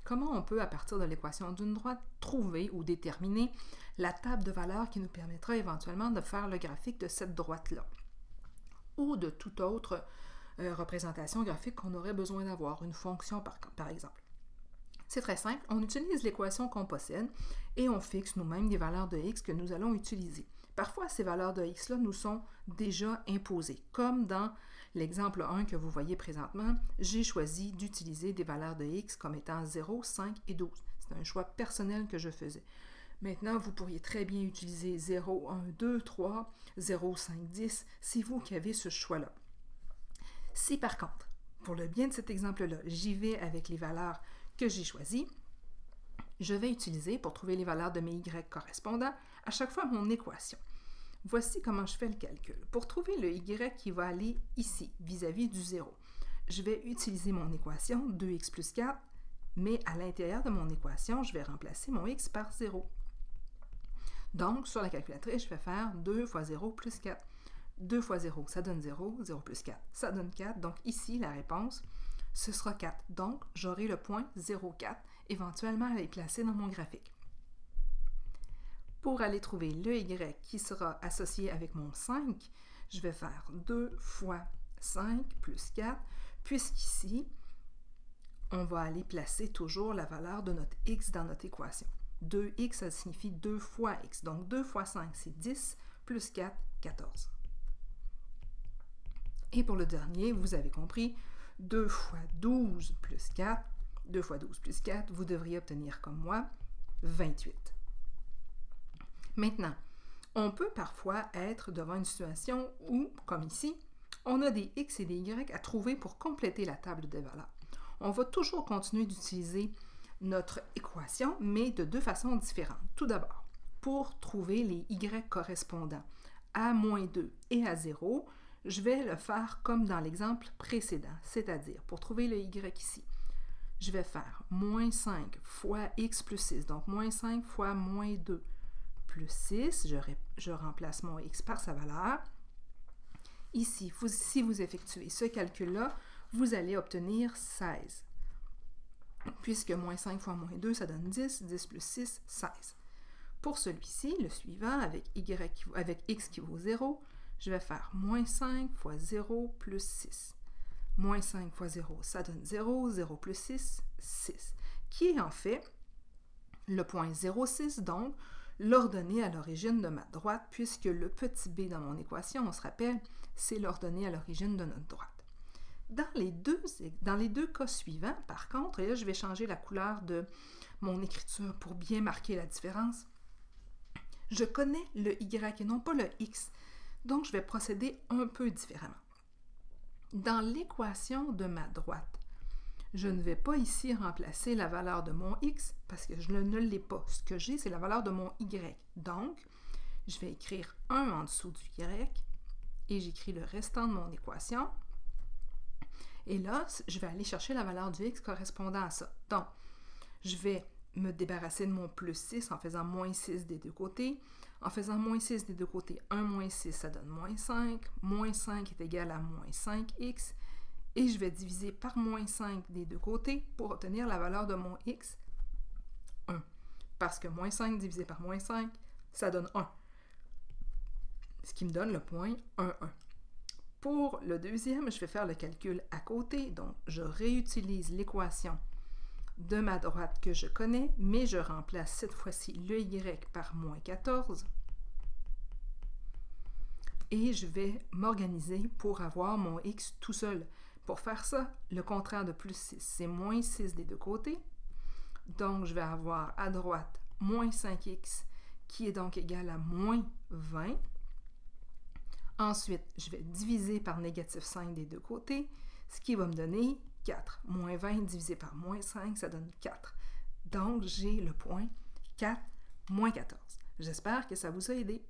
comment on peut, à partir de l'équation d'une droite, trouver ou déterminer la table de valeurs qui nous permettra éventuellement de faire le graphique de cette droite-là ou de toute autre représentation graphique qu'on aurait besoin d'avoir, une fonction par exemple. C'est très simple, on utilise l'équation qu'on possède et on fixe nous-mêmes des valeurs de x que nous allons utiliser. Parfois, ces valeurs de x-là nous sont déjà imposées, comme dans l'exemple 1 que vous voyez présentement, j'ai choisi d'utiliser des valeurs de x comme étant 0, 5 et 12. C'est un choix personnel que je faisais. Maintenant, vous pourriez très bien utiliser 0, 1, 2, 3, 0, 5, 10, c'est vous qui avez ce choix-là. Si par contre, pour le bien de cet exemple-là, j'y vais avec les valeurs que j'ai choisies, je vais utiliser, pour trouver les valeurs de mes y correspondants, à chaque fois mon équation. Voici comment je fais le calcul. Pour trouver le y qui va aller ici, vis-à-vis du 0, je vais utiliser mon équation 2x plus 4, mais à l'intérieur de mon équation, je vais remplacer mon x par 0. Donc, sur la calculatrice, je vais faire 2 fois 0 plus 4. 2 fois 0, ça donne 0, 0 plus 4, ça donne 4. Donc ici, la réponse, ce sera 4. Donc, j'aurai le point 0,4 éventuellement à les placer dans mon graphique. Pour aller trouver le y qui sera associé avec mon 5, je vais faire 2 fois 5 plus 4, puisqu'ici, on va aller placer toujours la valeur de notre x dans notre équation. 2x, ça signifie 2 fois x. Donc 2 fois 5, c'est 10, plus 4, 14. Et pour le dernier, vous avez compris, 2 fois 12 plus 4, 2 fois 12 plus 4, vous devriez obtenir comme moi 28. Maintenant, on peut parfois être devant une situation où, comme ici, on a des x et des y à trouver pour compléter la table des valeurs. On va toujours continuer d'utiliser notre équation, mais de deux façons différentes. Tout d'abord, pour trouver les y correspondants à moins 2 et à 0, je vais le faire comme dans l'exemple précédent, c'est-à-dire pour trouver le y ici, je vais faire moins 5 fois x plus 6, donc moins 5 fois moins 2 plus 6, je remplace mon x par sa valeur. Ici, si vous effectuez ce calcul-là, vous allez obtenir 16. Puisque moins 5 fois moins 2, ça donne 10, 10 plus 6, 16. Pour celui-ci, le suivant, avec x qui vaut 0, je vais faire moins 5 fois 0 plus 6. Moins 5 fois 0, ça donne 0, 0 plus 6, 6, qui est en fait le point 0,6, donc l'ordonnée à l'origine de ma droite, puisque le petit b dans mon équation, on se rappelle, c'est l'ordonnée à l'origine de notre droite. Dans les deux cas suivants, par contre, et là je vais changer la couleur de mon écriture pour bien marquer la différence, je connais le y et non pas le x, donc je vais procéder un peu différemment. Dans l'équation de ma droite, je ne vais pas ici remplacer la valeur de mon x parce que je ne l'ai pas. Ce que j'ai, c'est la valeur de mon y. Donc, je vais écrire 1 en dessous du y et j'écris le restant de mon équation. Et là, je vais aller chercher la valeur du x correspondant à ça. Donc, je vais me débarrasser de mon plus 6 en faisant moins 6 des deux côtés. En faisant moins 6 des deux côtés, 1 moins 6, ça donne moins 5. Moins 5 est égal à moins 5x. Et je vais diviser par moins 5 des deux côtés pour obtenir la valeur de mon x, 1. Parce que moins 5 divisé par moins 5, ça donne 1. Ce qui me donne le point 1, 1. Pour le deuxième, je vais faire le calcul à côté. Donc, je réutilise l'équation de ma droite que je connais, mais je remplace cette fois-ci le y par moins 14. Et je vais m'organiser pour avoir mon x tout seul. Pour faire ça, le contraire de plus 6, c'est moins 6 des deux côtés. Donc, je vais avoir à droite moins 5x, qui est donc égal à moins 20. Ensuite, je vais diviser par négatif 5 des deux côtés, ce qui va me donner 4. Moins 20 divisé par moins 5, ça donne 4. Donc, j'ai le point 4 moins 14. J'espère que ça vous a aidé.